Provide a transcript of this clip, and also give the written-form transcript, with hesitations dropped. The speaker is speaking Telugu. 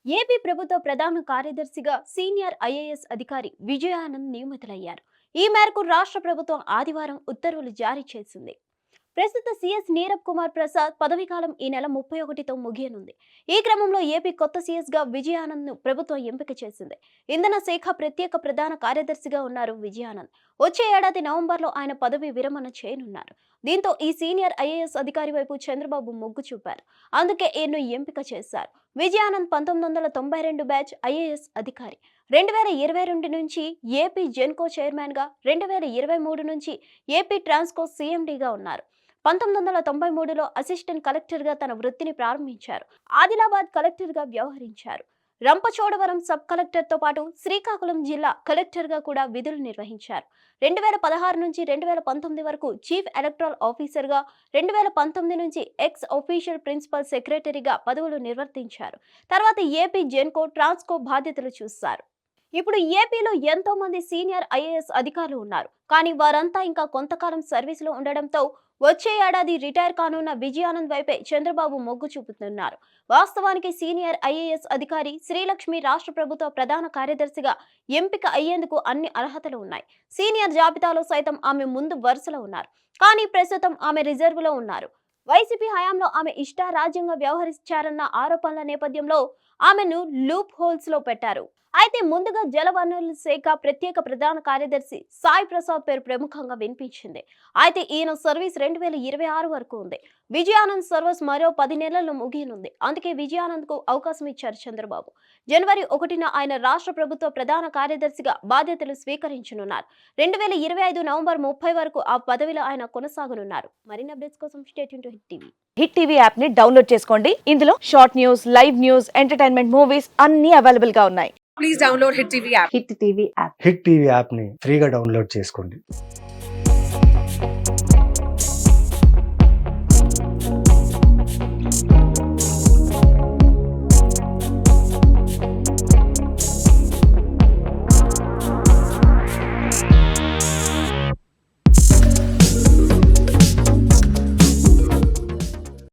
ఏపీ ప్రభుత్వ ప్రధాన కార్యదర్శిగా సీనియర్ ఐఏఎస్ అధికారి విజయానంద్ నియమితులయ్యారు. ఈ మేరకు రాష్ట్ర ప్రభుత్వం ఆదివారం ఉత్తర్వులు జారీ చేసింది. ప్రస్తుత సీఎస్ నీరబ్ కుమార్ ప్రసాద్ పదవీకాలం ఈ నెల 31తో ముగియనుంది. ఈ క్రమంలో ఏపీ కొత్త సీఎస్ గా విజయానంద్ ను ప్రభుత్వం ఎంపిక చేసింది. ఇంధన శాఖ ప్రత్యేక ప్రధాన కార్యదర్శిగా ఉన్నారు విజయానంద్. వచ్చే ఏడాది నవంబర్లో ఆయన పదవి విరమణ చేయనున్నారు. దీంతో ఈ సీనియర్ ఐఏఎస్ అధికారి వైపు చంద్రబాబు మొగ్గు చూపారు. అందుకే ఈయన్ను ఎంపిక చేశారు. విజయానంద్ 1992 బ్యాచ్ ఐఏఎస్ అధికారి. 2022 నుంచి ఏపీ జెన్కో చైర్మన్ గా, 2023 నుంచి ఏపీ ట్రాన్స్కో సీఎండీగా ఉన్నారు. 1993లో అసిస్టెంట్ కలెక్టర్గా తన వృత్తిని ప్రారంభించారు. ఆదిలాబాద్ కలెక్టర్గా వ్యవహరించారు. రంపచోడవరం సబ్ కలెక్టర్తో పాటు శ్రీకాకుళం జిల్లా కలెక్టర్గా కూడా విధులు నిర్వహించారు. 2016 నుంచి 2019 వరకు చీఫ్ ఎలక్టరల్ ఆఫీసర్గా, 2019 నుంచి ఎక్స్ ఒఫీషియల్ ప్రిన్సిపల్ సెక్రటరీగా పదవులు నిర్వర్తించారు. తర్వాత ఏపీ జెన్కో, ట్రాన్స్కో బాధ్యతలు చూస్తారు. ఇప్పుడు ఏపీలో ఎంతో మంది సీనియర్ ఐఏఎస్ అధికారులు ఉన్నారు. కానీ వారంతా ఇంకా కొంతకాలం సర్వీసులో ఉండడంతో వచ్చే ఏడాది రిటైర్ కానున్న విజయానంద్ వైపే చంద్రబాబు మొగ్గు చూపుతున్నారు. వాస్తవానికి సీనియర్ ఐఏఎస్ అధికారి శ్రీలక్ష్మి రాష్ట్ర ప్రభుత్వ ప్రధాన కార్యదర్శిగా ఎంపిక అయ్యేందుకు అన్ని అర్హతలు ఉన్నాయి. సీనియర్ జాబితాలో సైతం ఆమె ముందు వరుసలో ఉన్నారు. కానీ ప్రస్తుతం ఆమె రిజర్వులో ఉన్నారు. వైసీపీ హయాంలో ఆమె ఇష్టారాజ్యంగా వ్యవహరించారన్న ఆరోపణల నేపథ్యంలో ఆమెను లూప్ హోల్స్ లో పెట్టారు. అయితే ముందుగా జలవనరుల శాఖ ప్రత్యేక ప్రధాన కార్యదర్శి సాయి ప్రసాద్ పేరు ప్రముఖంగా వినిపించింది. అయితే ఈయన సర్వీస్ 2026 వరకు ఉంది. విజయానంద్ సర్వీస్ మరో 10 నెలల్లో ముగియనుంది. అందుకే విజయానంద్ కు అవకాశం ఇచ్చారు చంద్రబాబు. జనవరి 1న ఆయన రాష్ట్ర ప్రభుత్వ ప్రధాన కార్యదర్శిగా బాధ్యతలు స్వీకరించనున్నారు. 2025 నవంబర్ 30 వరకు ఆ పదవిలో ఆయన కొనసాగనున్నారు. మరిన్ని అప్డేట్స్ కోసం stay tune to hit TV. Hit TV app ని డౌన్లోడ్ చేసుకోండి. ఇందులో short news, live news, entertainment movies అన్ని అవైలబుల్ గా ఉన్నాయి. Please download Hit TV app. Hit TV app. Hit TV యాప్ని ఫ్రీగా డౌన్లోడ్ చేసుకోండి.